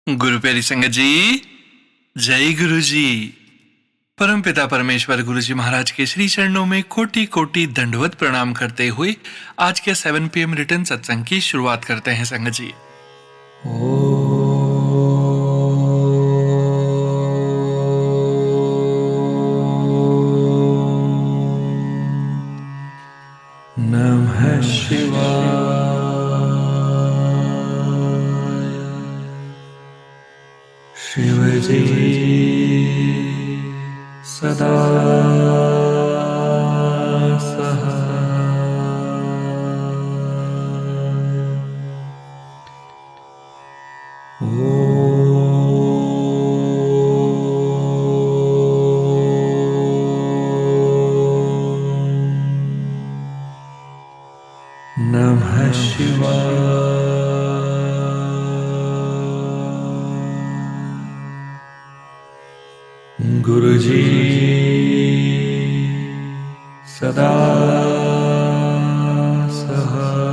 गुरु प्यारी संगत जी, जय गुरु जी। परम पिता परमेश्वर गुरु जी महाराज के श्री चरणों में कोटि कोटि दंडवत प्रणाम करते हुए आज के 7 PM रिटर्न सत्संग की शुरुआत करते हैं संगत जी। नमः शिवाय। शिव जी सदा नमः शिवाय। गुरु जी सदा सहाय।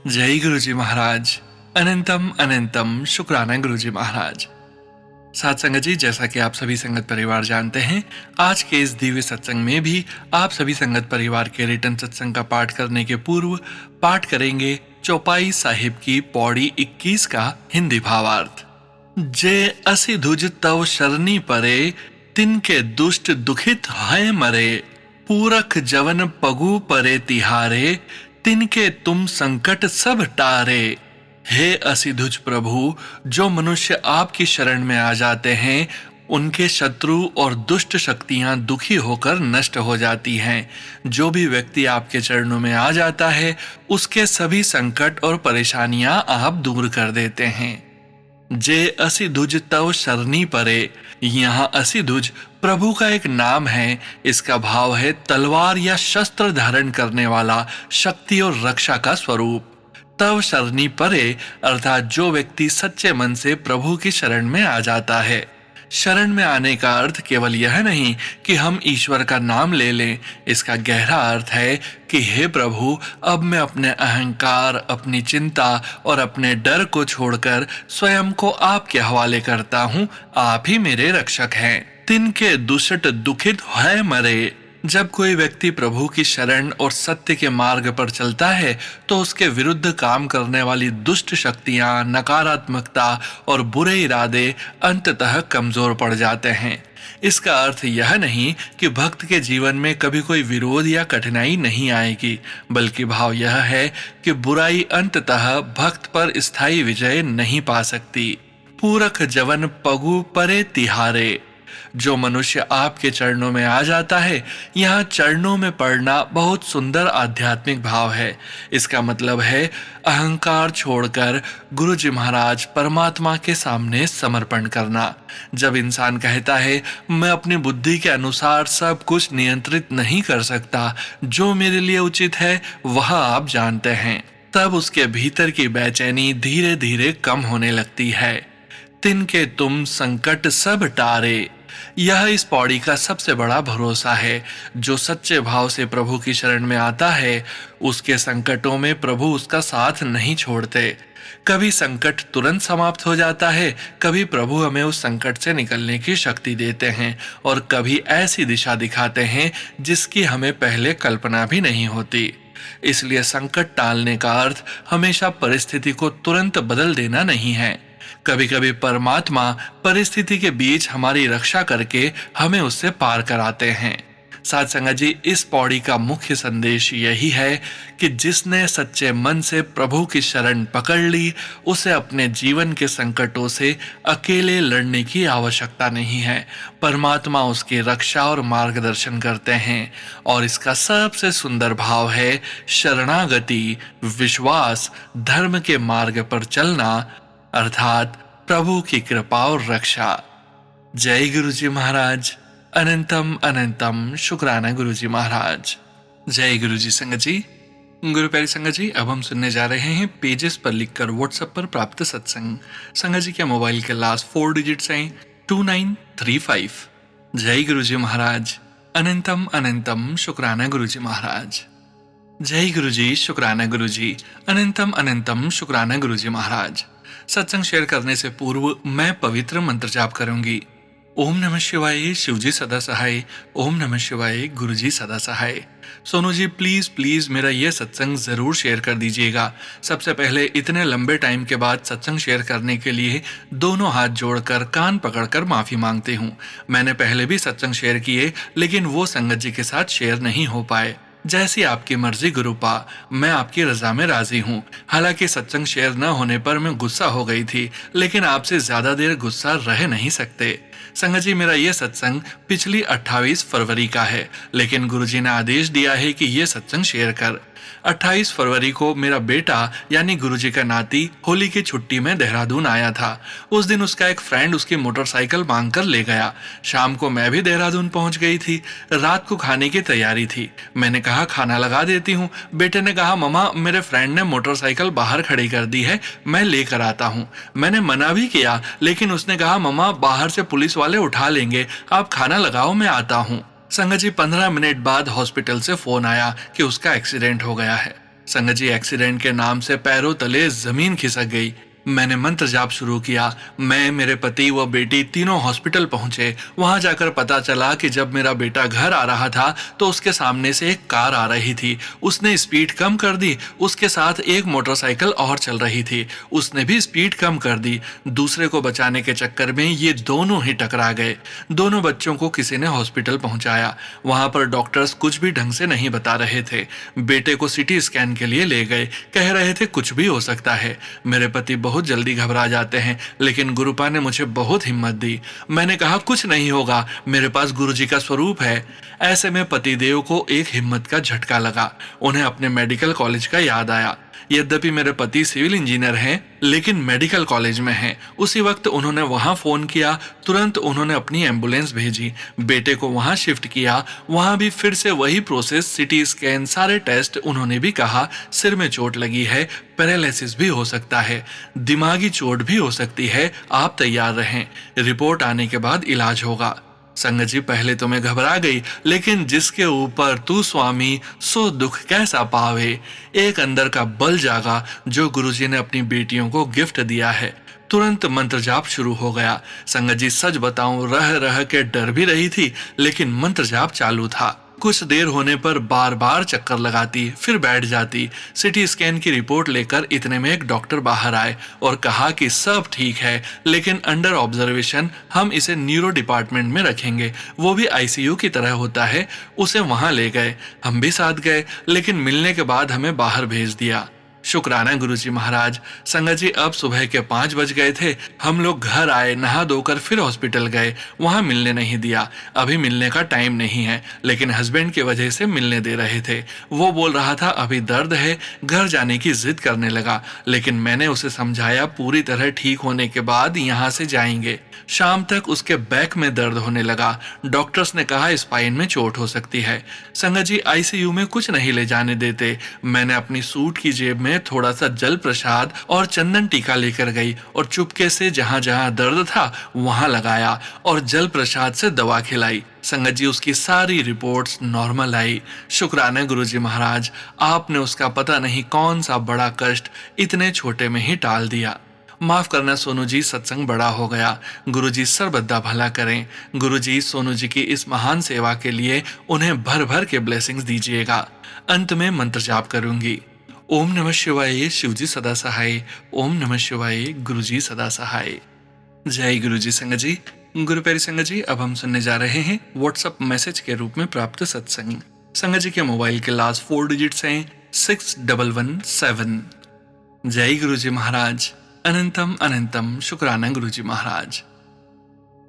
जय गुरु जी महाराज। अनंतम अनंतम शुक्राना गुरु जी महाराज। साथ संगत जी, जैसा कि आप सभी संगत परिवार जानते हैं, आज के इस दिव्य सत्संग में भी आप सभी संगत परिवार के रिटर्न सत्संग का पाठ करने के पूर्व पाठ करेंगे चौपाई साहिब की पौड़ी 21 का हिंदी भावार्थ। जे असि धुज तव शरणी परे, तिनके दुष्ट दुखित है मरे। पूरख जवन पगु परे तिहारे, तिनके तुम संकट सब टारे। हे असिधुज प्रभु, जो मनुष्य आपकी शरण में आ जाते हैं उनके शत्रु और दुष्ट शक्तियां दुखी होकर नष्ट हो जाती हैं। जो भी व्यक्ति आपके चरणों में आ जाता है उसके सभी संकट और परेशानियां आप दूर कर देते हैं। जे असिधुज तव शरणी परे, यहाँ असिधुज प्रभु का एक नाम है। इसका भाव है तलवार या शस्त्र धारण करने वाला, शक्ति और रक्षा का स्वरूप। तव शरणी परे अर्थात जो व्यक्ति सच्चे मन से प्रभु की शरण में आ जाता है। शरण में आने का अर्थ केवल यह नहीं कि हम ईश्वर का नाम ले लें। इसका गहरा अर्थ है कि हे प्रभु, अब मैं अपने अहंकार, अपनी चिंता और अपने डर को छोड़कर स्वयं को आपके हवाले करता हूँ। आप ही मेरे रक्षक हैं। तिनके दुष्ट दुखित है मरे। जब कोई व्यक्ति प्रभु की शरण और सत्य के मार्ग पर चलता है तो उसके विरुद्ध काम करने वाली दुष्ट शक्तियां, नकारात्मकता और बुरे इरादे अंततः कमजोर पड़ जाते हैं। इसका अर्थ यह नहीं कि भक्त के जीवन में कभी कोई विरोध या कठिनाई नहीं आएगी, बल्कि भाव यह है कि बुराई अंततः भक्त पर स्थायी विजय नहीं पा सकती। पूरख जवन पगु परे तिहारे। जो मनुष्य आपके चरणों में आ जाता है, यहाँ चरणों में पड़ना बहुत सुंदर आध्यात्मिक भाव है। इसका मतलब है अहंकार छोड़कर गुरु जी महाराज परमात्मा के सामने समर्पण करना। जब इंसान कहता है मैं अपनी बुद्धि के अनुसार सब कुछ नियंत्रित नहीं कर सकता, जो मेरे लिए उचित है वह आप जानते हैं, तब उसके भीतर की बेचैनी धीरे धीरे कम होने लगती है। तिनके तुम संकट सब टारे। यह इस पौड़ी का सबसे बड़ा भरोसा है। जो सच्चे भाव से प्रभु की शरण में आता है उसके संकटों में प्रभु उसका साथ नहीं छोड़ते। कभी संकट तुरंत समाप्त हो जाता है, कभी प्रभु हमें उस संकट से निकलने की शक्ति देते हैं और कभी ऐसी दिशा दिखाते हैं जिसकी हमें पहले कल्पना भी नहीं होती। इसलिए संकट टालने का अर्थ हमेशा परिस्थिति को तुरंत बदल देना नहीं है। कभी कभी परमात्मा परिस्थिति के बीच हमारी रक्षा करके हमें उससे पार कराते हैं। साथ संगत जी, इस पौड़ी का मुख्य संदेश यही है कि जिसने सच्चे मन से प्रभु की शरण पकड़ ली, उसे अपने जीवन के संकटों से अकेले लड़ने की आवश्यकता नहीं है। परमात्मा उसकी रक्षा और मार्गदर्शन करते हैं। और इसका सबसे सुंदर भाव है शरणागति, विश्वास, धर्म के मार्ग पर चलना, अर्थात प्रभु की कृपा और रक्षा। जय गुरु जी महाराज। अनंतम अनंतम शुक्राना गुरु जी महाराज। जय गुरु जी। संगत जी, गुरु प्यारी संगत जी, अब हम सुनने जा रहे हैं पेजेस पर लिखकर व्हाट्सएप पर प्राप्त सत्संग। संगत जी के मोबाइल के लास्ट 4 डिजिट्स हैं 2935। जय गुरु जी महाराज। अनंतम अनंतम शुक्राना गुरु जी महाराज। जय गुरु जी, शुक्राना गुरु जी। अनंतम अनंतम शुक्राना गुरु जी महाराज। सत्संग शेयर करने से पूर्व मैं पवित्र मंत्र जाप करूंगी। ओम नमः शिवाय, शिव जी सदा सहाय। ओम नमः शिवाय, गुरु जी सदा सहाय। सोनू जी प्लीज प्लीज मेरा ये सत्संग जरूर शेयर कर दीजिएगा। सबसे पहले इतने लंबे टाइम के बाद सत्संग शेयर करने के लिए दोनों हाथ जोड़कर कान पकड़कर माफी मांगती हूँ। मैंने पहले भी सत्संग शेयर किए, लेकिन वो संगत जी के साथ शेयर नहीं हो पाए। जैसी आपकी मर्जी गुरुपा, मैं आपकी रजा में राजी हूँ। हालांकि सत्संग शेयर न होने पर मैं गुस्सा हो गई थी, लेकिन आपसे ज्यादा देर गुस्सा रह नहीं सकते। संगत जी, मेरा ये सत्संग पिछली 28 फरवरी का है, लेकिन गुरुजी ने आदेश दिया है कि ये सत्संग शेयर कर। 28 फरवरी को मेरा बेटा यानी गुरुजी का नाती होली की छुट्टी में देहरादून आया था। उस दिन उसका एक फ्रेंड उसकी मोटरसाइकिल मांग कर ले गया। शाम को मैं भी देहरादून पहुंच गई थी। रात को खाने की तैयारी थी। मैंने कहा खाना लगा देती हूँ। बेटे ने कहा ममा, मेरे फ्रेंड ने मोटरसाइकिल बाहर खड़ी कर दी है, मैं लेकर आता हूँ। मैंने मना भी किया, लेकिन उसने कहा ममा, बाहर से पुलिस वाले उठा लेंगे, आप खाना लगाओ, मैं आता हूँ। संगत जी 15 मिनट बाद हॉस्पिटल से फोन आया कि उसका एक्सीडेंट हो गया है। संगत जी, एक्सीडेंट के नाम से पैरों तले जमीन खिसक गई। मैंने मंत्र जाप शुरू किया। मैं, मेरे पति व बेटी तीनों हॉस्पिटल पहुंचे। वहां जाकर पता चला कि जब मेरा बेटा घर आ रहा था तो उसके सामने से एक कार आ रही थी। उसने स्पीड कम कर दी। उसके साथ एक मोटरसाइकिल और चल रही थी, उसने भी स्पीड कम कर दी। दूसरे को बचाने के चक्कर में ये दोनों ही टकरा गए। दोनों बच्चों को किसी ने हॉस्पिटल पहुंचाया। वहां पर डॉक्टर्स कुछ भी ढंग से नहीं बता रहे थे। बेटे को सिटी स्कैन के लिए ले गए, कह रहे थे कुछ भी हो सकता है। मेरे पति बहुत जल्दी घबरा जाते हैं, लेकिन गुरुपा ने मुझे बहुत हिम्मत दी। मैंने कहा कुछ नहीं होगा, मेरे पास गुरुजी का स्वरूप है। ऐसे में पतिदेव को एक हिम्मत का झटका लगा। उन्हें अपने मेडिकल कॉलेज का याद आया। यद्यपि मेरे पति सिविल इंजीनियर हैं, लेकिन मेडिकल कॉलेज में हैं। उसी वक्त उन्होंने वहां फोन किया। तुरंत उन्होंने अपनी एम्बुलेंस भेजी, बेटे को वहां शिफ्ट किया। वहां भी फिर से वही प्रोसेस, सिटी स्कैन, सारे टेस्ट। उन्होंने भी कहा सिर में चोट लगी है, पैरालिसिस भी हो सकता है, दिमागी चोट भी हो सकती है, आप तैयार रहें, रिपोर्ट आने के बाद इलाज होगा। संगत जी, पहले तो मैं घबरा गई, लेकिन जिसके ऊपर तू स्वामी सो दुख कैसा पावे, एक अंदर का बल जागा जो गुरुजी ने अपनी बेटियों को गिफ्ट दिया है। तुरंत मंत्र जाप शुरू हो गया। संगत जी, सच बताऊं, रह रह के डर भी रही थी, लेकिन मंत्र जाप चालू था। कुछ देर होने पर बार बार चक्कर लगाती, फिर बैठ जाती। सिटी स्कैन की रिपोर्ट लेकर इतने में एक डॉक्टर बाहर आए और कहा कि सब ठीक है, लेकिन अंडर ऑब्जर्वेशन, हम इसे न्यूरो डिपार्टमेंट में रखेंगे, वो भी आईसीयू की तरह होता है। उसे वहां ले गए, हम भी साथ गए, लेकिन मिलने के बाद हमें बाहर भेज दिया। शुक्राना गुरुजी महाराज। संगत जी, अब सुबह के 5 बज गए थे। हम लोग घर आए, नहा धोकर फिर हॉस्पिटल गए। वहां मिलने नहीं दिया, अभी मिलने का टाइम नहीं है, लेकिन हस्बैंड की वजह से मिलने दे रहे थे। वो बोल रहा था अभी दर्द है, घर जाने की जिद करने लगा, लेकिन मैंने उसे समझाया पूरी तरह ठीक होने के बाद यहाँ से जाएंगे। शाम तक उसके बैक में दर्द होने लगा। डॉक्टर्स ने कहा स्पाइन में चोट हो सकती है। संगत जी, आईसीयू में कुछ नहीं ले जाने देते। मैंने अपनी सूट की जेब में थोड़ा सा जल प्रसाद और चंदन टीका लेकर गई और चुपके से जहां जहां दर्द था वहां लगाया और जल प्रसाद से दवा खिलाई। संगत जी, उसकी सारी रिपोर्ट्स नॉर्मल आई। शुक्राना गुरुजी महाराज, आपने उसका पता नहीं कौन सा बड़ा कष्ट इतने छोटे में ही टाल दिया। माफ करना सोनू जी, सत्संग बड़ा हो गया। गुरुजी सर्वदा भला करें। गुरुजी, सोनू जी की इस महान सेवा के लिए उन्हें भर भर के ब्लेसिंग्स दीजिएगा। अंत में मंत्र जाप करूंगी। ओम नमः शिवाय, शिवजी सदा सहाय। ओम नमः शिवाय, गुरुजी सदा सहाय। जय गुरुजी। संगत जी, गुरु प्यारी संगत जी, अब हम सुनने जा रहे हैं व्हाट्सएप मैसेज के रूप में प्राप्त सत्संग। संगत जी के मोबाइल के लास्ट 4 डिजिट्स हैं 6117। जय गुरुजी महाराज। अनंतम अनंतम शुक्राना गुरुजी महाराज।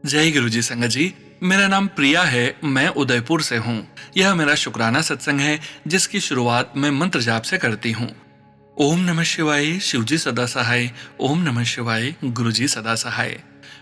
जय गुरुजी। संगत जी, मेरा नाम प्रिया है, मैं उदयपुर से हूँ। यह मेरा शुक्राना सत्संग है, जिसकी शुरुआत मैं मंत्र जाप से करती हूँ। ओम नमः शिवाय, शिवजी सदा सहाय। ओम नमः शिवाय, गुरुजी सदा सहाय।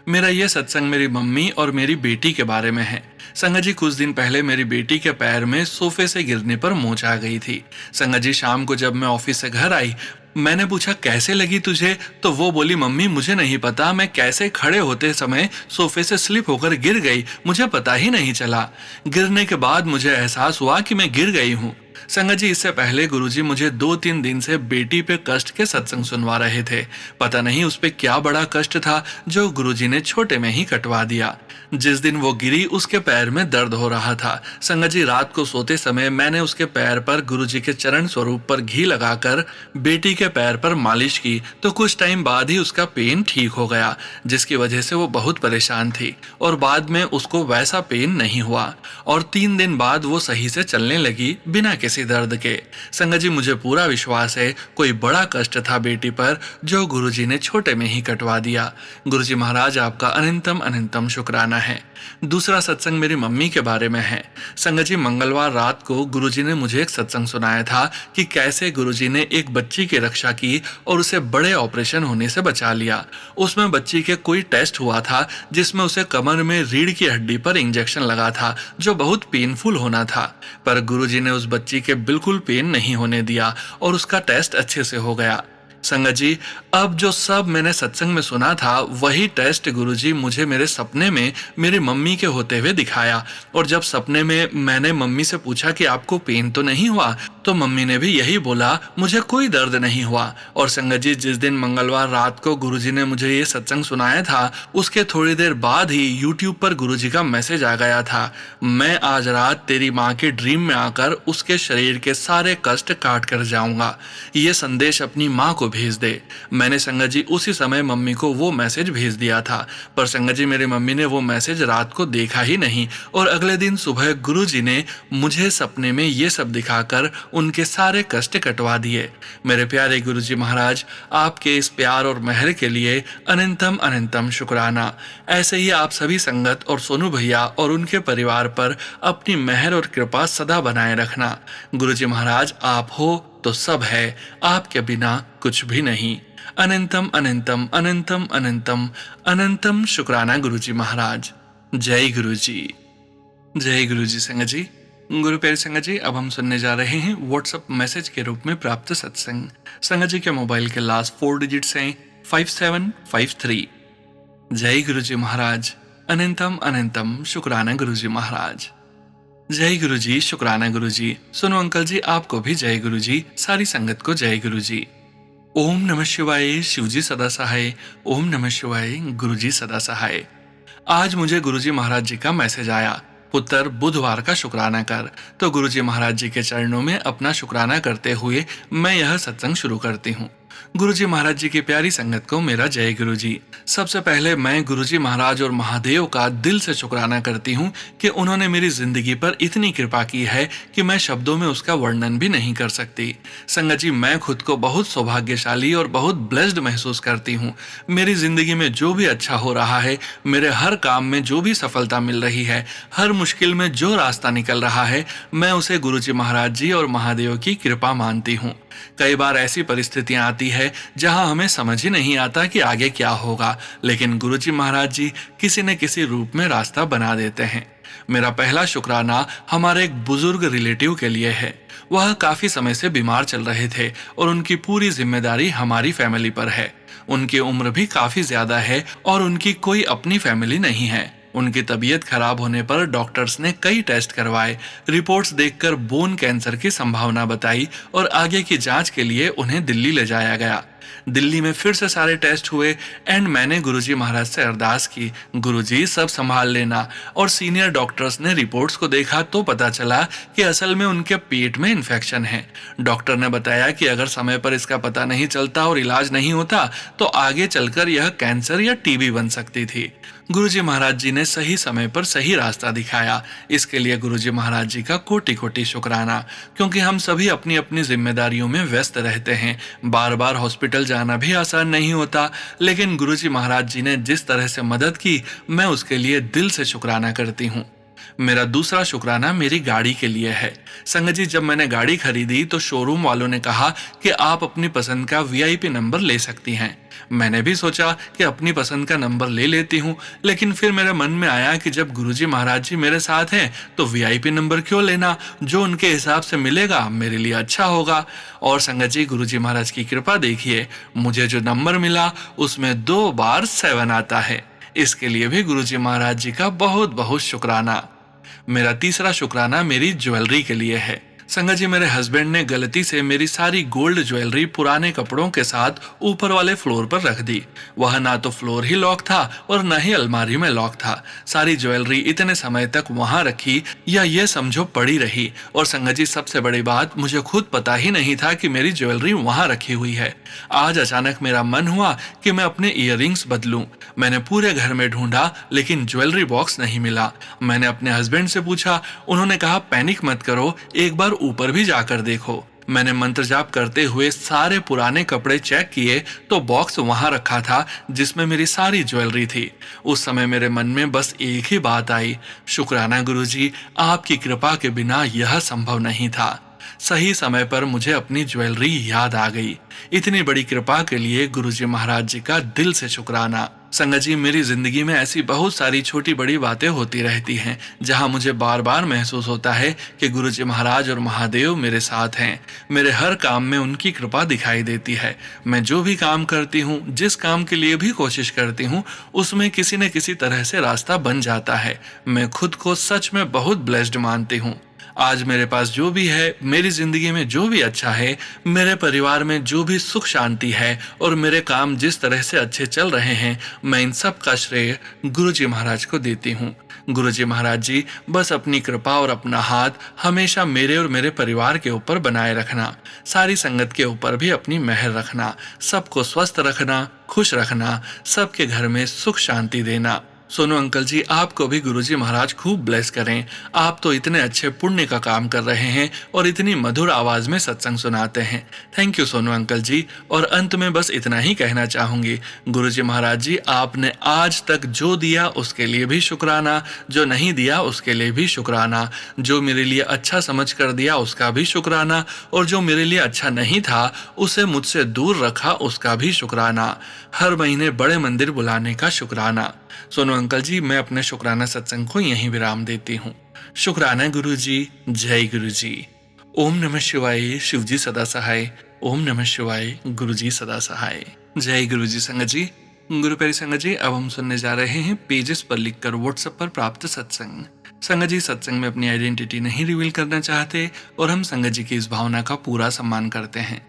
मेरा यह सत्संग मेरी मम्मी और मेरी बेटी के बारे में है। संगत जी, कुछ दिन पहले मेरी बेटी के पैर में सोफे से गिरने पर मोच आ गई थी। संगत जी, शाम को जब मैं ऑफिस से घर आई, मैंने पूछा कैसे लगी तुझे, तो वो बोली मम्मी मुझे नहीं पता, मैं कैसे खड़े होते समय सोफे से स्लिप होकर गिर गई, मुझे पता ही नहीं चला। गिरने के बाद मुझे एहसास हुआ कि मैं गिर गई हूँ। संगत जी, इससे पहले गुरुजी मुझे 2-3 दिन से बेटी पे कष्ट के सत्संग सुनवा रहे थे। पता नहीं उस पे क्या बड़ा कष्ट था जो गुरुजी ने छोटे में ही कटवा दिया। जिस दिन वो गिरी उसके पैर में दर्द हो रहा था। संगत जी, रात को सोते समय मैंने उसके पैर पर गुरुजी के चरण स्वरूप पर घी लगाकर बेटी के पैर पर मालिश की तो कुछ टाइम बाद ही उसका पेन ठीक हो गया, जिसकी वजह से वो बहुत परेशान थी और बाद में उसको वैसा पेन नहीं हुआ और 3 दिन बाद वो सही से चलने लगी बिना किसी दर्द के। संगत जी, मुझे पूरा विश्वास है कोई बड़ा कष्ट था बेटी पर जो गुरुजी ने छोटे में ही कटवा दिया। गुरुजी महाराज, आपका अनंतम अनंतम शुक्राना है। दूसरा सत्संग मेरी मम्मी के बारे में है। संगत जी, मंगलवार रात को गुरुजी ने मुझे एक सत्संग सुनाया था कि कैसे गुरुजी ने एक बच्ची की रक्षा की और उसे बड़े ऑपरेशन होने से बचा लिया। उसमें बच्ची के कोई टेस्ट हुआ था जिसमें उसे कमर में रीढ़ की हड्डी पर इंजेक्शन लगा था जो बहुत पेनफुल होना था, पर गुरुजी ने उस बच्ची के बिल्कुल पेन नहीं होने दिया और उसका टेस्ट अच्छे से हो गया। संगत जी, अब जो सब मैंने सत्संग में सुना था वही टेस्ट गुरुजी मुझे मेरे सपने में मेरी मम्मी के होते हुए दिखाया और जब सपने में मैंने मम्मी से पूछा कि आपको पेन तो नहीं हुआ, तो मम्मी ने भी यही बोला, मुझे कोई दर्द नहीं हुआ। और संगत जी, जिस दिन मंगलवार रात को गुरुजी ने मुझे ये सत्संग सुनाया था उसके थोड़ी देर बाद ही यूट्यूब पर गुरुजी का मैसेज आ गया था, मैं आज रात तेरी माँ के ड्रीम में आकर उसके शरीर के सारे कष्ट काट कर जाऊंगा, ये संदेश अपनी माँ को भेज दे। मैंने संगत जी उसी समय मम्मी को वो मैसेज भेज दिया था, पर संगत जी मेरी मम्मी ने वो मैसेज रात को देखा ही नहीं और अगले दिन सुबह गुरुजी ने मुझे सपने में ये सब दिखाकर उनके सारे कष्ट कटवा दिए। मेरे प्यारे गुरुजी महाराज, आपके इस प्यार और मेहर के लिए अनंतम अनंतम शुक्राना। ऐसे ही आप सभी संगत और सोनू भैया और उनके परिवार पर अपनी मेहर और कृपा सदा बनाए रखना। गुरुजी महाराज, आप हो तो सब है, आपके बिना कुछ भी नहीं। अनंतम अनंतम अनंतम अनंतम अनंतम शुक्राना गुरुजी महाराज। जय गुरुजी। जय गुरुजी। संगत जी, गुरु प्यारे संगत जी, अब हम सुनने जा रहे हैं व्हाट्सएप मैसेज के रूप में प्राप्त सत्संग। संगत जी के मोबाइल के लास्ट 4 डिजिट्स हैं 5753। जय गुरुजी महाराज। अनंतम अनंतम शुक्राना गुरुजी महाराज। जय गुरुजी, शुक्राना गुरुजी। सुनो अंकल जी, आपको भी जय गुरुजी, सारी संगत को जय गुरुजी। ओम नमः शिवाय, शिवजी सदा सहाय। ओम नमः शिवाय, गुरुजी सदा सहाय। आज मुझे गुरुजी महाराज जी का मैसेज आया, पुत्र बुधवार का शुक्राना कर। तो गुरुजी महाराज जी के चरणों में अपना शुक्राना करते हुए मैं यह सत्संग शुरू करती हूँ। गुरुजी महाराज जी की प्यारी संगत को मेरा जय गुरुजी। सबसे पहले मैं गुरुजी महाराज और महादेव का दिल से शुक्राना करती हूँ कि उन्होंने मेरी जिंदगी पर इतनी कृपा की है कि मैं शब्दों में उसका वर्णन भी नहीं कर सकती। संगत जी, मैं खुद को बहुत सौभाग्यशाली और बहुत ब्लेस्ड महसूस करती हूँ। मेरी जिंदगी में जो भी अच्छा हो रहा है, मेरे हर काम में जो भी सफलता मिल रही है, हर मुश्किल में जो रास्ता निकल रहा है, मैं उसे गुरुजी महाराज जी और महादेव की कृपा मानती हूँ। कई बार ऐसी परिस्थितियां आती है जहां हमें समझ ही नहीं आता कि आगे क्या होगा, लेकिन गुरुजी महाराज जी किसी न किसी रूप में रास्ता बना देते हैं। मेरा पहला शुक्राना हमारे एक बुजुर्ग रिलेटिव के लिए है। वह काफी समय से बीमार चल रहे थे और उनकी पूरी जिम्मेदारी हमारी फैमिली पर है। उनकी उम्र भी काफी ज्यादा है और उनकी कोई अपनी फैमिली नहीं है। उनकी तबीयत खराब होने पर डॉक्टर्स ने कई टेस्ट करवाए, रिपोर्ट्स देखकर बोन कैंसर की संभावना बताई और आगे की जांच के लिए उन्हें दिल्ली ले जाया गया। दिल्ली में फिर से सारे टेस्ट हुए एंड मैंने गुरुजी महाराज से अरदास की, गुरुजी सब संभाल लेना। और सीनियर डॉक्टर्स ने रिपोर्ट्स को देखा तो पता चला कि असल में उनके पेट में इन्फेक्शन है। डॉक्टर ने बताया कि अगर समय पर इसका पता नहीं चलता और इलाज नहीं होता तो आगे चलकर यह कैंसर या टीबी बन सकती थी। गुरुजी महाराज जी ने सही समय पर सही रास्ता दिखाया। इसके लिए गुरुजी महाराज जी का कोटि कोटि शुक्राना, क्योंकि हम सभी अपनी अपनी जिम्मेदारियों में व्यस्त रहते हैं। बार बार हॉस्पिटल जाना भी आसान नहीं होता, लेकिन गुरुजी महाराज जी ने जिस तरह से मदद की, मैं उसके लिए दिल से शुक्राना करती हूँ। मेरा दूसरा शुक्राना मेरी गाड़ी के लिए है। संगत जी, जब मैंने गाड़ी खरीदी तो शोरूम वालों ने कहा कि आप अपनी पसंद का वीआईपी नंबर ले सकती हैं। मैंने भी सोचा कि अपनी पसंद का नंबर ले लेती हूँ, लेकिन फिर मेरे मन में आया कि जब गुरुजी महाराज जी मेरे साथ हैं तो वीआईपी नंबर क्यों लेना, जो उनके हिसाब से मिलेगा मेरे लिए अच्छा होगा। और संगत जी, गुरुजी महाराज की कृपा देखिए, मुझे जो नंबर मिला उसमें 2 बार 7 आता है। इसके लिए भी गुरुजी महाराज जी का बहुत बहुत शुक्राना। मेरा तीसरा शुक्राना मेरी ज्वेलरी के लिए है। संगत जी, मेरे हस्बैंड ने गलती से मेरी सारी गोल्ड ज्वेलरी पुराने कपड़ों के साथ ऊपर वाले फ्लोर पर रख दी। वह ना तो फ्लोर ही लॉक था और न ही अलमारी में लॉक था। सारी ज्वेलरी इतने समय तक वहां रखी या ये समझो पड़ी रही। और संगत जी, सबसे बड़ी बात, मुझे खुद पता ही नहीं था कि मेरी ज्वेलरी वहां रखी हुई है। आज अचानक मेरा मन हुआ कि मैं अपने इयररिंग्स बदलूं। मैंने पूरे घर में ढूंढा लेकिन ज्वेलरी बॉक्स नहीं मिला। मैंने अपने हस्बैंड से पूछा। उन्होंने कहा, पैनिक मत करो, एक बार ऊपर भी जाकर देखो। मैंने मंत्र जाप करते हुए सारे पुराने कपड़े चेक किए तो बॉक्स वहां रखा था जिसमें मेरी सारी ज्वेलरी थी। उस समय मेरे मन में बस एक ही बात आई, शुक्राना गुरुजी, आपकी कृपा के बिना यह संभव नहीं था। सही समय पर मुझे अपनी ज्वेलरी याद आ गई। इतनी बड़ी कृपा के लिए गुरुजी महाराज जी का दिल से शुक्राना। संगत जी, मेरी जिंदगी में ऐसी बहुत सारी छोटी बड़ी बातें होती रहती हैं जहां मुझे बार बार महसूस होता है कि गुरुजी महाराज और महादेव मेरे साथ हैं। मेरे हर काम में उनकी कृपा दिखाई देती है। मैं जो भी काम करती हूँ, जिस काम के लिए भी कोशिश करती हूँ, उसमें किसी न किसी तरह से रास्ता बन जाता है। मैं खुद को सच में बहुत ब्लेस्ड मानती हूँ। आज मेरे पास जो भी है, मेरी जिंदगी में जो भी अच्छा है, मेरे परिवार में जो भी सुख शांति है और मेरे काम जिस तरह से अच्छे चल रहे हैं, मैं इन सब का श्रेय गुरुजी महाराज को देती हूँ। गुरुजी महाराज जी, बस अपनी कृपा और अपना हाथ हमेशा मेरे और मेरे परिवार के ऊपर बनाए रखना। सारी संगत के ऊपर भी अपनी मेहर रखना। सबको स्वस्थ रखना, खुश रखना, सबके घर में सुख शांति देना। सोनू अंकल जी, आपको भी गुरुजी महाराज खूब ब्लेस करें। आप तो इतने अच्छे पुण्य का काम कर रहे हैं और इतनी मधुर आवाज में सत्संग सुनाते हैं। थैंक यू सोनू अंकल जी। और अंत में बस इतना ही कहना चाहूंगी, गुरुजी महाराज जी, आपने आज तक जो दिया उसके लिए भी शुक्राना, जो नहीं दिया उसके लिए भी शुक्राना, जो मेरे लिए अच्छा समझ कर दिया उसका भी शुक्राना, और जो मेरे लिए अच्छा नहीं था उसे मुझसे दूर रखा उसका भी शुक्राना। हर महीने बड़े मंदिर बुलाने का शुक्राना। सोनू अंकल जी, मैं अपने शुक्राना सत्संग को यहीं विराम देती हूँ। शुक्राना गुरुजी, जय गुरुजी। ओम नमः शिवाय, शिवजी सदा सहाय। ओम नमः शिवाय, गुरुजी सदा सहाय। जय गुरुजी। संगत जी, गुरु प्यारी संगत जी, अब हम सुनने जा रहे हैं पेजेस पर लिखकर व्हाट्सएप पर प्राप्त सत्संग। संगत जी, सत्संग में अपनी आइडेंटिटी नहीं रिवील करना चाहते और हम संगत जी की इस भावना का पूरा सम्मान करते हैं।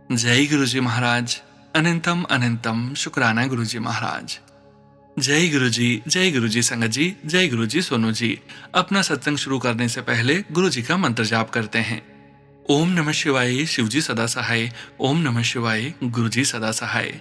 जय गुरुजी महाराज। अनंतम अनंतम शुक्राना गुरुजी महाराज। जय गुरुजी, जय गुरुजी संगत जी, जय गुरुजी सोनू जी। अपना सत्संग शुरू करने से पहले गुरुजी का मंत्र जाप करते हैं। ओम नमः शिवाय, शिवजी सदा सहाय। ओम नमः शिवाय, गुरुजी सदा सहाय।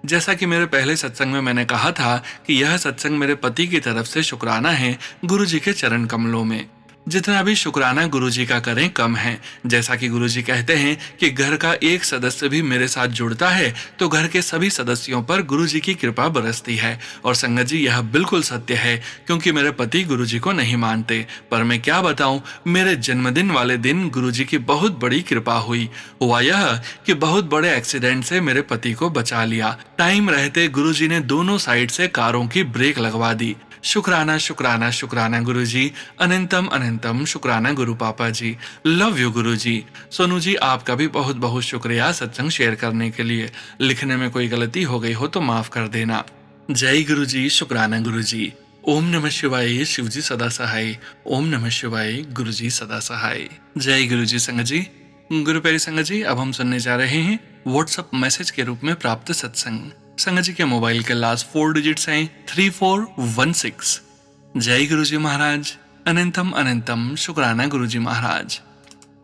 जैसा कि मेरे पहले सत्संग में मैंने कहा था कि यह सत्संग मेरे पति की तरफ से शुक्राना है गुरुजी के चरण कमलों में। जितना भी शुक्राना गुरुजी का करें कम है। जैसा कि गुरुजी कहते हैं कि घर का एक सदस्य भी मेरे साथ जुड़ता है तो घर के सभी सदस्यों पर गुरुजी की कृपा बरसती है। और संगत जी, यह बिल्कुल सत्य है, क्योंकि मेरे पति गुरुजी को नहीं मानते। पर मैं क्या बताऊं, मेरे जन्मदिन वाले दिन गुरुजी की बहुत बड़ी कृपा हुई। हुआ यह कि बहुत बड़े एक्सीडेंट से मेरे पति को बचा लिया। टाइम रहते गुरुजी ने दोनों साइड से कारों की ब्रेक लगवा दी। शुक्राना शुक्राना शुक्राना गुरुजी। अनंतम अनंतम शुक्राना गुरु पापा जी। लव यू गुरुजी। सोनू जी, आपका भी बहुत बहुत शुक्रिया सत्संग शेयर करने के लिए। लिखने में कोई गलती हो गई हो तो माफ कर देना। जय गुरुजी, शुक्राना गुरुजी। ओम नमः शिवाय, शिवजी सदा सहाय। ओम नमः शिवाय, गुरुजी सदा सहाय। जय गुरुजी। संगत जी, गुरु प्यारी संगत जी, अब हम सुनने जा रहे हैं व्हाट्सएप मैसेज के रूप में प्राप्त सत्संग। संगत जी के मोबाइल के लास्ट 4 डिजिट्स हैं 3416। जय गुरुजी महाराज। अनंतम अनंतम शुक्राना गुरुजी महाराज।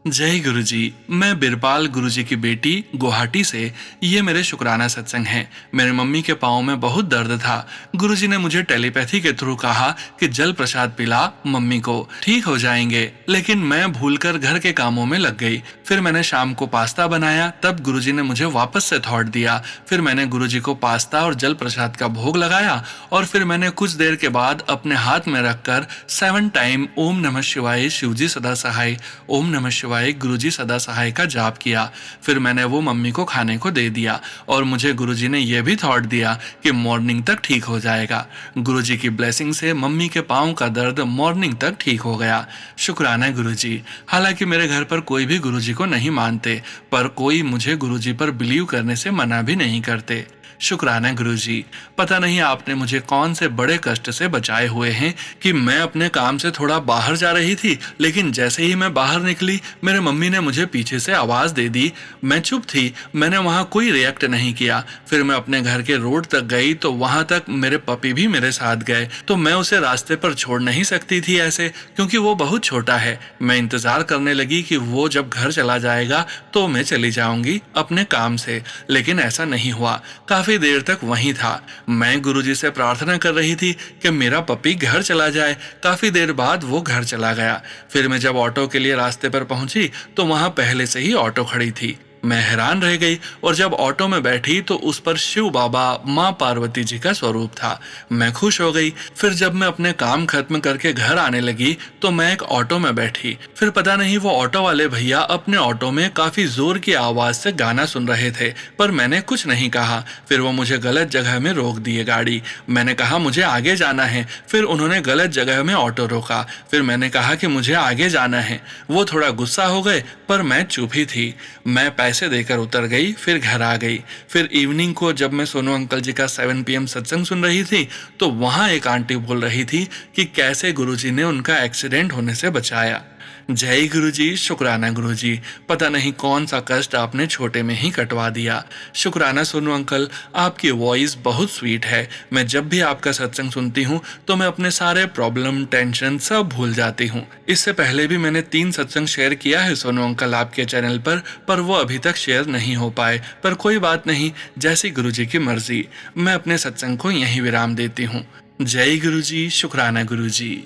जय गुरुजी। मैं बिरपाल गुरुजी की बेटी गुवाहाटी से। ये मेरे शुक्राना सत्संग है। मेरे मम्मी के पाँव में बहुत दर्द था। गुरुजी ने मुझे टेलीपैथी के थ्रू कहा कि जल प्रसाद पिला मम्मी को, ठीक हो जाएंगे। लेकिन मैं भूलकर घर के कामों में लग गई। फिर मैंने शाम को पास्ता बनाया, तब गुरुजी ने मुझे वापस से थॉट दिया। फिर मैंने गुरुजी को पास्ता और जल प्रसाद का भोग लगाया और फिर मैंने कुछ देर के बाद अपने हाथ में रखकर 7 टाइम ओम नमः शिवाय, शिवजी सदा सहाय, ओम नमः शिवाय, गुरुजी सदा सहाय का जाप किया। फिर मैंने वो मम्मी को खाने को दे दिया और मुझे गुरुजी ने यह भी थॉट दिया कि मॉर्निंग तक ठीक हो जाएगा। गुरुजी की ब्लेसिंग से मम्मी के पाँव का दर्द मॉर्निंग तक ठीक हो गया। शुक्राना गुरुजी। हालांकि मेरे घर पर कोई भी गुरुजी को नहीं मानते, पर कोई मुझे गुरुजी पर बिलीव करने से मना भी नहीं करते। शुक्राना गुरुजी। पता नहीं आपने मुझे कौन से बड़े कष्ट से बचाए हुए हैं कि मैं अपने काम से थोड़ा बाहर जा रही थी, लेकिन जैसे ही मैं बाहर निकली मेरे मम्मी ने मुझे पीछे से आवाज दे दी। मैं चुप थी, मैंने वहां कोई रिएक्ट नहीं किया। फिर मैं अपने घर के रोड तक गई तो वहां तक मेरे पपी भी मेरे साथ गए। तो मैं उसे रास्ते पर छोड़ नहीं सकती थी ऐसे, क्योंकि वो बहुत छोटा है। मैं इंतजार करने लगी कि वो जब घर चला जाएगा तो मैं चली जाऊंगी अपने काम से, लेकिन ऐसा नहीं हुआ। काफी देर तक वहीं था। मैं गुरुजी से प्रार्थना कर रही थी कि मेरा पपी घर चला जाए। काफी देर बाद वो घर चला गया। फिर मैं जब ऑटो के लिए रास्ते पर पहुंची तो वहां पहले से ही ऑटो खड़ी थी। मैं हैरान रह गई और जब ऑटो में बैठी तो उस पर शिव बाबा माँ पार्वती जी का स्वरूप था। मैं खुश हो गई। फिर जब मैं अपने काम खत्म करके घर आने लगी तो मैं एक ऑटो में बैठी। फिर पता नहीं वो ऑटो वाले भैया अपने ऑटो में काफी जोर की आवाज से गाना सुन रहे थे, पर मैंने कुछ नहीं कहा। फिर वो मुझे गलत जगह में रोक दिए गाड़ी। मैंने कहा मुझे आगे जाना है। फिर उन्होंने गलत जगह में ऑटो रोका। फिर मैंने कहा कि मुझे आगे जाना है। वो थोड़ा गुस्सा हो गए, पर मैं चुप ही थी। मैं पैसे देकर उतर गई, फिर घर आ गई। फिर इवनिंग को जब मैं सोनू अंकल जी का 7 PM सत्संग सुन रही थी तो वहां एक आंटी बोल रही थी कि कैसे गुरुजी ने उनका एक्सीडेंट होने से बचाया। जय गुरुजी, शुक्राना गुरुजी। पता नहीं कौन सा कष्ट आपने छोटे में ही कटवा दिया। शुक्राना सोनू अंकल, आपकी वॉइस बहुत स्वीट है। मैं जब भी आपका सत्संग सुनती हूँ तो मैं अपने सारे प्रॉब्लम टेंशन सब भूल जाती हूँ। इससे पहले भी मैंने 3 सत्संग शेयर किया है सोनू अंकल आपके चैनल पर वो अभी तक शेयर नहीं हो पाए। पर कोई बात नहीं, जैसी गुरुजी की मर्जी। मैं अपने सत्संग को यहीं विराम देती हूँ। जय गुरुजी, शुक्राना गुरुजी।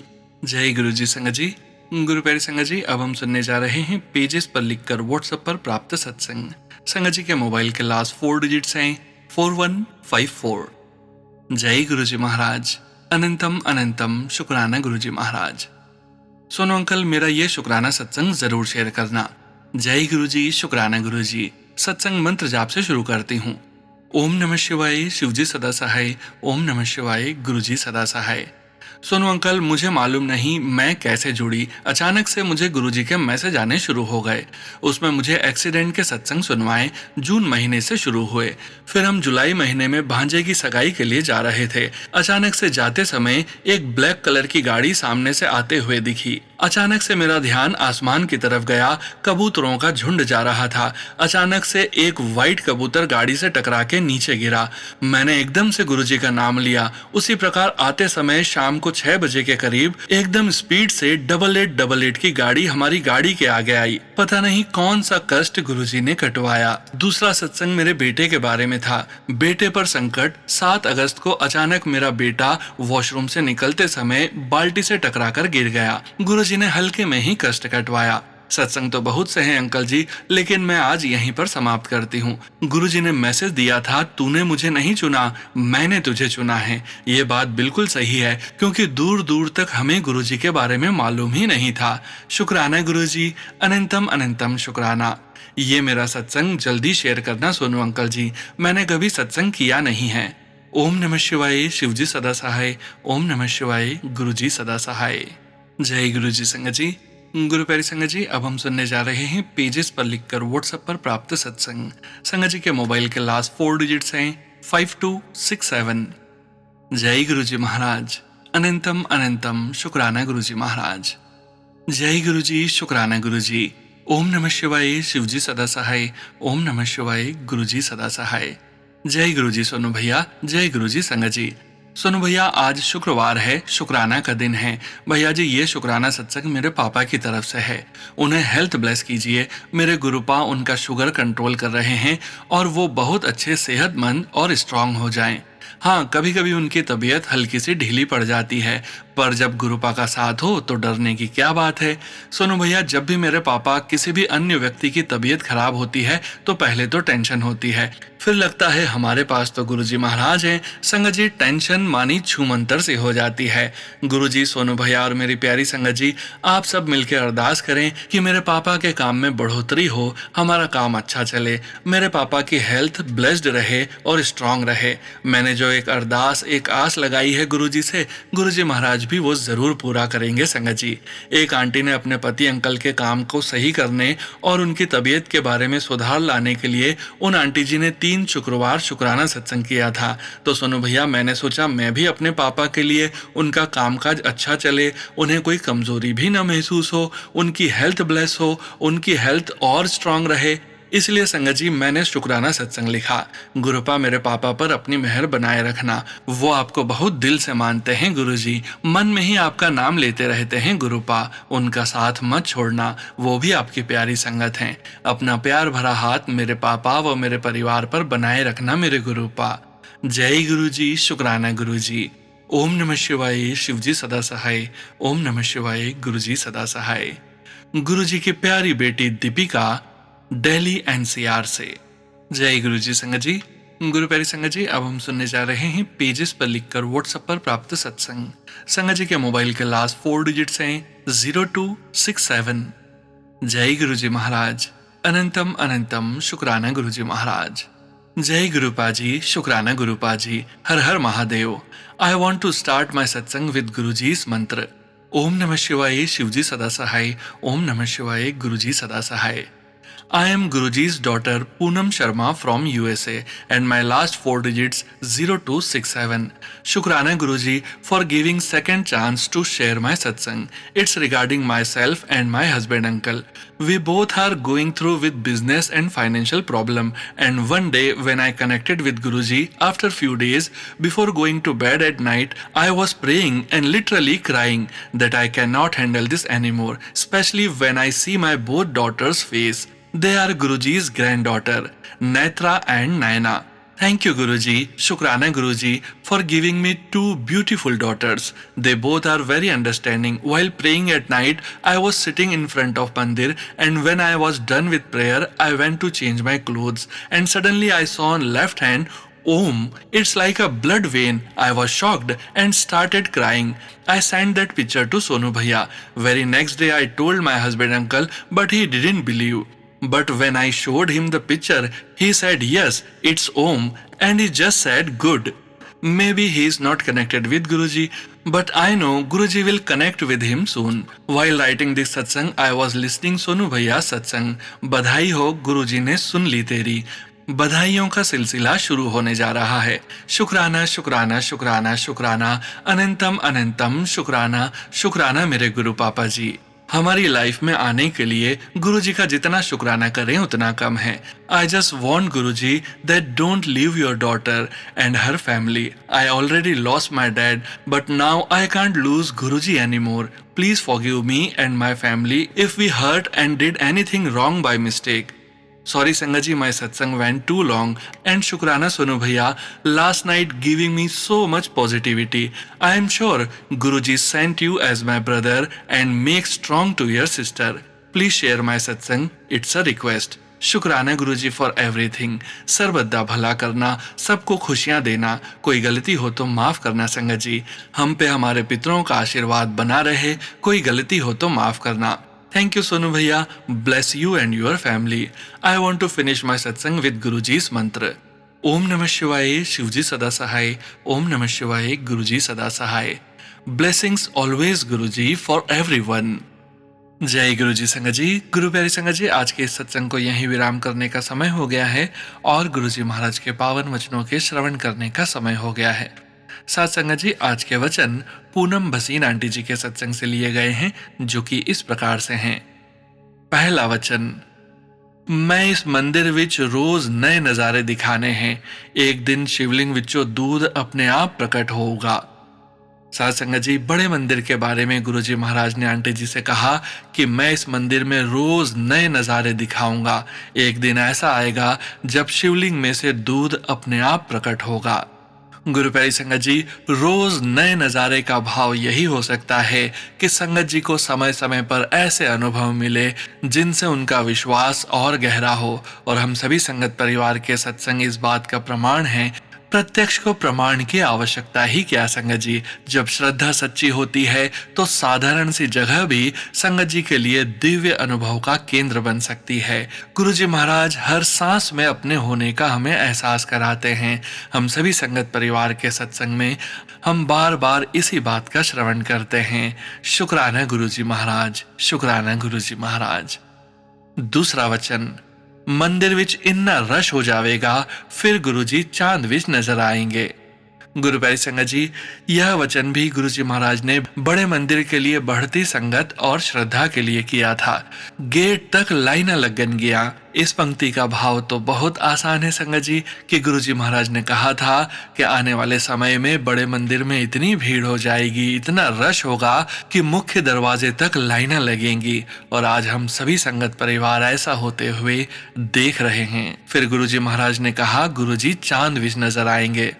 जय गुरुजी संगत जी। गुरु प्यारे संगत जी, अब हम सुनने जा रहे हैं पेजेस पर लिखकर व्हाट्सएप पर प्राप्त सत्संग। संगत जी के मोबाइल के लास्ट 4 डिजिट्स हैं 4154। जय गुरुजी महाराज। अनंतम अनंतम शुक्राना गुरुजी महाराज। सोनू अंकल, मेरा ये शुक्राना सत्संग जरूर शेयर करना। जय गुरुजी, शुक्राना गुरुजी। सत्संग मंत्र जाप से शुरू करती हूँ। ओम नमः शिवाय, शिवजी सदा सहाय। ओम नमः शिवाय, गुरुजी सदा सहाय। सोनू अंकल, मुझे मालूम नहीं मैं कैसे जुड़ी, अचानक से मुझे गुरुजी के मैसेज आने शुरू हो गए। उसमें मुझे एक्सीडेंट के सत्संग सुनवाए जून महीने से शुरू हुए। फिर हम जुलाई महीने में भांजे की सगाई के लिए जा रहे थे। अचानक से जाते समय एक ब्लैक कलर की गाड़ी सामने से आते हुए दिखी। अचानक से मेरा ध्यान आसमान की तरफ गया। कबूतरों का झुंड जा रहा था। अचानक से एक वाइट कबूतर गाड़ी से टकरा के नीचे गिरा। मैंने एकदम से गुरुजी का नाम लिया। उसी प्रकार आते समय शाम को 6 बजे के करीब एकदम स्पीड से 8888 की गाड़ी हमारी गाड़ी के आगे आई। पता नहीं कौन सा कष्ट गुरुजी ने कटवाया। दूसरा सत्संग मेरे बेटे के बारे में था। बेटे पर संकट। 7 अगस्त को अचानक मेरा बेटा वॉशरूम से निकलते समय बाल्टी से टकराकर गिर गया। गुरुजी ने हल्के में ही कष्ट कटवाया। सत्संग तो बहुत से हैं अंकल जी, लेकिन मैं आज यहीं पर समाप्त करती हूँ। गुरुजी ने मैसेज दिया था, तूने मुझे नहीं चुना, मैंने तुझे चुना है। ये बात बिल्कुल सही है, क्योंकि दूर दूर तक हमें गुरुजी के बारे में मालूम ही नहीं था। शुक्राना गुरुजी, अनंतम अनंतम शुक्राना। ये मेरा सत्संग जल्दी शेयर करना सोनू अंकल जी, मैंने कभी सत्संग किया नहीं है। ओम नमः शिवाय, शिवजी सदा सहाय। ओम नमः शिवाय, गुरुजी सदा सहाय। जय गुरुजी संगत जी। गुरु प्यारी संगत जी, अब हम सुनने जा रहे हैं पेजेस पर लिखकर व्हाट्सएप पर प्राप्त सत्संग। संगत जी के मोबाइल के लास्ट 4 डिजिट्स हैं 5267। जय गुरुजी महाराज। अनंतम अनंतम शुक्राना गुरुजी महाराज। जय गुरुजी, शुक्राना गुरुजी। ओम नमः शिवाय, शिवजी सदा सहाय। ओम नमः शिवाय, गुरुजी सदा सहाय। जय गुरुजी सोनू भैया। जय गुरुजी संगत जी। सोनू भैया, आज शुक्रवार है, शुक्राना का दिन है। भैया जी, ये शुक्राना सत्संग मेरे पापा की तरफ से है। उन्हें हेल्थ ब्लेस कीजिए। मेरे गुरुपा उनका शुगर कंट्रोल कर रहे हैं और वो बहुत अच्छे सेहतमंद और स्ट्रांग हो जाएं। हाँ, कभी कभी उनकी तबीयत हल्की सी ढीली पड़ जाती है, पर जब गुरुपा का साथ हो तो डरने की क्या बात है। सोनू भैया, जब भी मेरे पापा किसी भी अन्य व्यक्ति की तबीयत खराब होती है तो पहले तो टेंशन होती है, फिर लगता है हमारे पास तो गुरुजी महाराज हैं। संगत जी, टेंशन मानी छूमंतर से हो जाती है। गुरुजी, सोनू भैया और मेरी प्यारी संगत जी, आप सब मिलकर अरदास करें कि मेरे पापा के काम में बढ़ोतरी हो, हमारा काम अच्छा चले, मेरे पापा की हेल्थ ब्लेस्ड रहे और स्ट्रांग रहे। मैंने जो एक अरदास, एक आस लगाई है गुरुजी से, गुरुजी महाराज भी वो जरूर पूरा करेंगे संगत जी। एक आंटी ने अपने पति अंकल के काम को सही करने और उनकी तबीयत के बारे में सुधार लाने के लिए उन आंटी जी ने 3 शुक्रवार शुक्राना सत्संग किया था। तो सोनू भैया, मैंने सोचा मैं भी अपने पापा के लिए, उनका कामकाज अच्छा चले, उन्हें कोई कमजोरी भी न महसूस हो, उनकी हेल्थ ब्लेस हो, उनकी हेल्थ और स्ट्रांग रहे, इसलिए संगत जी मैंने शुक्राना सत्संग लिखा। गुरुपा मेरे पापा पर अपनी मेहर बनाए रखना, वो आपको बहुत दिल से मानते हैं गुरुजी, मन में ही आपका नाम लेते रहते हैं गुरुपा, उनका साथ मत छोड़ना, वो भी आपकी प्यारी संगत हैं। अपना प्यार भरा हाथ मेरे पापा व मेरे परिवार पर बनाए रखना मेरे गुरुपा। जय गुरुजी, शुक्राना गुरुजी। ओम नमः शिवाय, शिवजी सदा सहाय। ओम नमः शिवाय, गुरुजी सदा सहाय। गुरुजी की प्यारी बेटी दीपिका, दिल्ली एनसीआर से। जय गुरु जी संगत जी। गुरु प्यारी संगत जी, अब हम सुनने जा रहे हैं पेजेस पर लिखकर व्हाट्सएप पर प्राप्त सत्संग। संगत जी के मोबाइल के लास्ट 4 डिजिट्स हैं 0267। जय गुरु जी महाराज। अनंतम अनंतम शुक्राना गुरु जी महाराज। जय गुरुपा जी, शुक्राना गुरुपा जी। हर हर Mahadev. I want to start my satsang with गुरु जी मंत्र। ओम नमः शिवाय, शिवजी सदा सहाय। ओम नमः शिवाय, गुरुजी सदा सहाय। I am Guruji's daughter Poonam Sharma from USA and my last 4 digits 0267. Shukrana Guruji for giving second chance to share my satsang. It's regarding myself and my husband uncle. We both are going through with business and financial problem, and one day when I connected with Guruji after few days before going to bed at night, I was praying and literally crying that I cannot handle this anymore, especially when I see my both daughters' face. They are Guruji's granddaughter, Netra and Naina. Thank you Guruji, Shukrana Guruji for giving me 2 beautiful daughters. They both are very understanding. While praying at night, I was sitting in front of Mandir, and when I was done with prayer, I went to change my clothes, and suddenly I saw on left hand Om, it's like a blood vein. I was shocked and started crying. I sent that picture to Sonu Bhaiya. Very next day I told my husband uncle, but he didn't believe. But when I showed him the picture, he said yes, it's Om, and he just said good. Maybe he is not connected with Guruji, but I know Guruji will connect with him soon. While writing this satsang, I was listening Sonu Bhaiya satsang. बधाई हो गुरुजी ने सुन ली तेरी। बधाइयों का सिलसिला शुरू होने जा रहा है। शुक्राना शुक्राना शुक्राना शुक्राना, अनंतम अनंतम शुक्राना शुक्राना मेरे गुरु पापा जी। हमारी लाइफ में आने के लिए गुरुजी का जितना शुक्राना करें उतना कम है। I just want Guruji that don't leave your daughter and her family. I already lost my dad, but now I can't lose Guruji any more. Please forgive me and my family if we hurt and did anything wrong by mistake. Sorry Sangaji, my satsang went too long, and Shukrana Sonu Bhaiya last night giving me so much positivity. I am sure Guruji sent you as my brother and make strong to your sister. Please share my satsang. It's a request. शुक्राना गुरुजी for everything. सर्वदा भला करना, सबको खुशियां देना, कोई गलती हो तो माफ करना संगत जी। हम पे हमारे पितरों का आशीर्वाद बना रहे, कोई गलती हो तो माफ करना। Thank you Sonu Bhaiya, bless you and your family. I want to finish my satsang with Guruji's mantra. Om Namah Shivaya, Shivji Sada Sahai. Om Namah Shivaya, Guruji Sada Sahai. Blessings always Guruji for everyone. जय गुरु जी संगत जी। गुरु प्यारी संगत जी, आज के इस सत्संग को यहीं विराम करने का समय हो गया है और गुरु जी महाराज के पावन वचनों के श्रवण करने का समय हो गया है। साथ संगत जी, आज के वचन पूनम भसीन आंटी जी के सत्संग से लिए गए हैं, जो कि इस प्रकार से हैं। पहला वचन, मैं इस मंदिर विच रोज नए नज़ारे दिखाने हैं, एक दिन शिवलिंग विचों दूध अपने आप प्रकट होगा। साथ संगत जी, बड़े मंदिर के बारे में गुरुजी महाराज ने आंटी जी से कहा कि मैं इस मंदिर में रोज नए नज़ारे दिखाऊंगा, एक दिन ऐसा आएगा जब शिवलिंग में से दूध अपने आप प्रकट होगा। गुरु प्यारी संगत जी, रोज नए नज़ारे का भाव यही हो सकता है कि संगत जी को समय समय पर ऐसे अनुभव मिले जिनसे उनका विश्वास और गहरा हो, और हम सभी संगत परिवार के सत्संग इस बात का प्रमाण हैं। प्रत्यक्ष को प्रमाण की आवश्यकता ही क्या संगत जी। जब श्रद्धा सच्ची होती है तो साधारण सी जगह भी संगत जी के लिए दिव्य अनुभव का केंद्र बन सकती है। गुरु जी महाराज हर सांस में अपने होने का हमें एहसास कराते हैं। हम सभी संगत परिवार के सत्संग में हम बार बार इसी बात का श्रवण करते हैं। शुक्राना गुरु जी महाराज, शुक्राना गुरु जी महाराज। दूसरा वचन, मंदिर विच इन्ना रश हो जाएगा फिर गुरु जी चांद विच नजर आएंगे। गुरु प्यारी संगत जी, यह वचन भी गुरु जी महाराज ने बड़े मंदिर के लिए बढ़ती संगत और श्रद्धा के लिए किया था। गेट तक लाइन लगन गया। इस पंक्ति का भाव तो बहुत आसान है संगत जी कि गुरु जी महाराज ने कहा था कि आने वाले समय में बड़े मंदिर में इतनी भीड़ हो जाएगी, इतना रश होगा कि मुख्य दरवाजे तक लाइनें लगेंगी। और आज हम सभी संगत परिवार ऐसा होते हुए देख रहे हैं। फिर गुरु जी महाराज ने कहा गुरु जी चांद विच नजर आएंगे।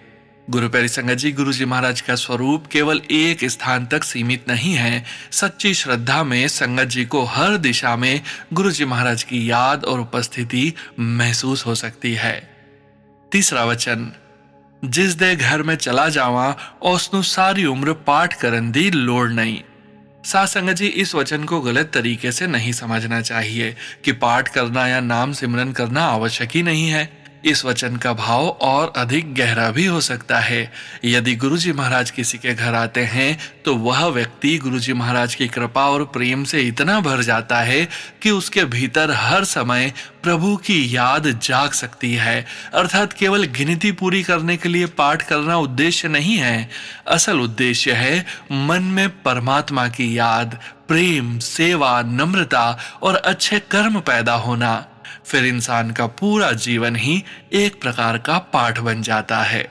गुरु प्यारी संगत जी, गुरु जी महाराज का स्वरूप केवल एक स्थान तक सीमित नहीं है। सच्ची श्रद्धा में संगत जी को हर दिशा में गुरु जी महाराज की याद और उपस्थिति महसूस हो सकती है। तीसरा वचन, जिस दे घर में चला जावा उसनु सारी उम्र पाठ करन दी लोड़ नहीं। साथ संगत जी, इस वचन को गलत तरीके से नहीं समझना चाहिए कि पाठ करना या नाम सिमरन करना आवश्यक ही नहीं है। इस वचन का भाव और अधिक गहरा भी हो सकता है। यदि गुरुजी महाराज किसी के घर आते हैं तो वह व्यक्ति गुरुजी महाराज की कृपा और प्रेम से इतना भर जाता है कि उसके भीतर हर समय प्रभु की याद जाग सकती है। अर्थात केवल गिनती पूरी करने के लिए पाठ करना उद्देश्य नहीं है। असल उद्देश्य है मन में परमात्मा की याद, प्रेम, सेवा, नम्रता और अच्छे कर्म पैदा होना। फिर इंसान का पूरा जीवन ही एक प्रकार का पाठ बन जाता है।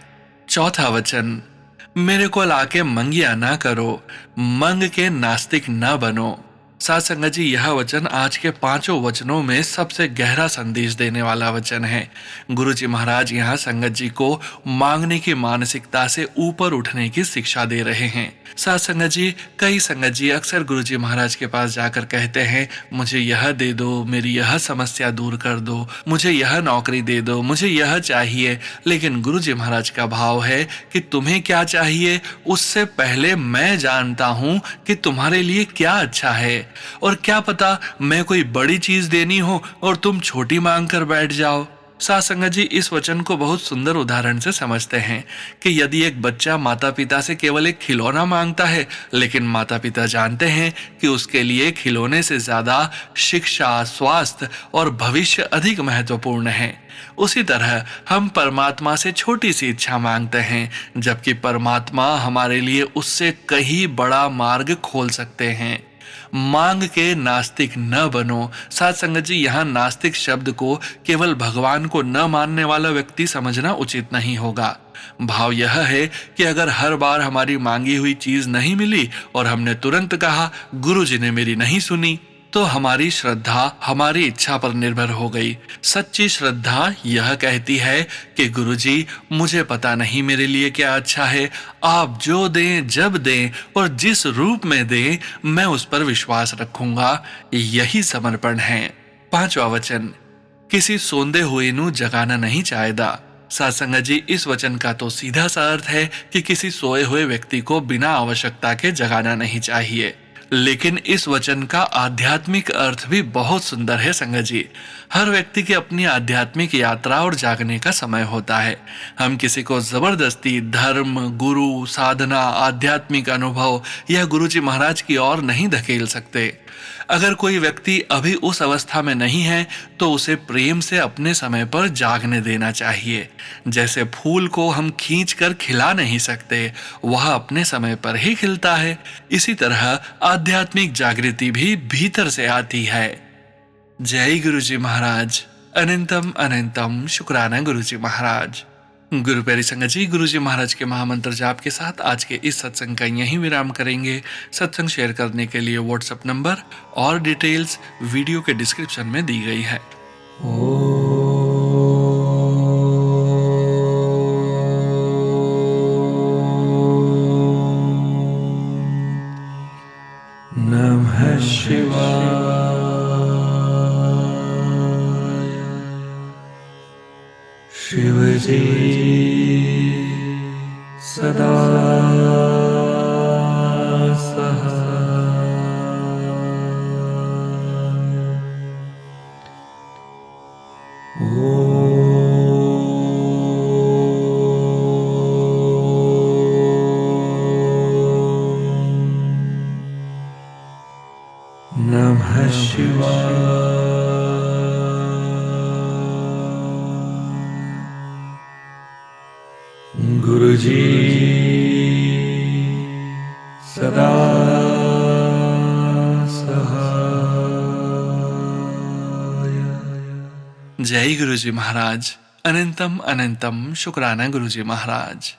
चौथा वचन, मेरे को लाके मंगिया ना करो, मंग के नास्तिक ना बनो। साथ संगत जी, यह वचन आज के 5 वचनों में सबसे गहरा संदेश देने वाला वचन है। गुरु जी महाराज यहाँ संगत जी को मांगने की मानसिकता से ऊपर उठने की शिक्षा दे रहे हैं। साथ संगत जी, कई संगत जी अक्सर गुरु जी महाराज के पास जाकर कहते हैं, मुझे यह दे दो, मेरी यह समस्या दूर कर दो, मुझे यह नौकरी दे दो, मुझे यह चाहिए। लेकिन गुरु जी महाराज का भाव है कि तुम्हें क्या चाहिए उससे पहले मैं जानता हूं कि तुम्हारे लिए क्या अच्छा है। और क्या पता मैं कोई बड़ी चीज देनी हो और तुम छोटी मांग कर बैठ जाओ। साथ संगत जी, इस वचन को बहुत सुंदर उदाहरण से समझते हैं कि यदि एक बच्चा माता पिता से केवल एक खिलौना मांगता है, लेकिन माता पिता जानते हैं कि उसके लिए खिलौने से ज्यादा शिक्षा, स्वास्थ्य और भविष्य अधिक महत्वपूर्ण है, उसी तरह हम परमात्मा से छोटी सी इच्छा मांगते हैं, जबकि परमात्मा हमारे लिए उससे कहीं बड़ा मार्ग खोल सकते हैं। मांग के नास्तिक न बनो। साथ संगत जी, यहाँ नास्तिक शब्द को केवल भगवान को न मानने वाला व्यक्ति समझना उचित नहीं होगा। भाव यह है कि अगर हर बार हमारी मांगी हुई चीज नहीं मिली और हमने तुरंत कहा गुरु जी ने मेरी नहीं सुनी, तो हमारी श्रद्धा हमारी इच्छा पर निर्भर हो गई। सच्ची श्रद्धा यह कहती है कि गुरुजी, मुझे पता नहीं मेरे लिए क्या अच्छा है, आप जो दें, जब दें और जिस रूप में दें, मैं उस पर विश्वास रखूंगा। यही समर्पण है। 5वां वचन, किसी सोंदे हुए नू जगाना नहीं चाहेदा। सासंगत जी, इस वचन का तो सीधा सा अर्थ है कि किसी सोए हुए व्यक्ति को बिना आवश्यकता के जगाना नहीं चाहिए। लेकिन इस वचन का आध्यात्मिक अर्थ भी बहुत सुंदर है संगत जी। हर व्यक्ति की अपनी आध्यात्मिक यात्रा और जागने का समय होता है। हम किसी को जबरदस्ती धर्म, गुरु, साधना, आध्यात्मिक अनुभव या गुरु जी महाराज की ओर नहीं धकेल सकते। अगर कोई व्यक्ति अभी उस अवस्था में नहीं है तो उसे प्रेम से अपने समय पर जागने देना चाहिए। जैसे फूल को हम खींच कर खिला नहीं सकते, वह अपने समय पर ही खिलता है, इसी तरह आध्यात्मिक जागृति भी भीतर से आती है। जय गुरु जी महाराज। अनंतम अनंतम शुक्राना गुरु जी महाराज। गुरु प्यारी संगत जी, गुरु जी महाराज के महामंत्र जाप के साथ आज के इस सत्संग का यहीं विराम करेंगे। सत्संग शेयर करने के लिए व्हाट्सएप नंबर और डिटेल्स वीडियो के डिस्क्रिप्शन में दी गई है। नमः शिवाय। शिव जी सदा सहाय। नमः शिवाय। गुरुजी सदा सहाय। जय गुरुजी महाराज। अनंतम अनंतम शुक्राना गुरुजी महाराज।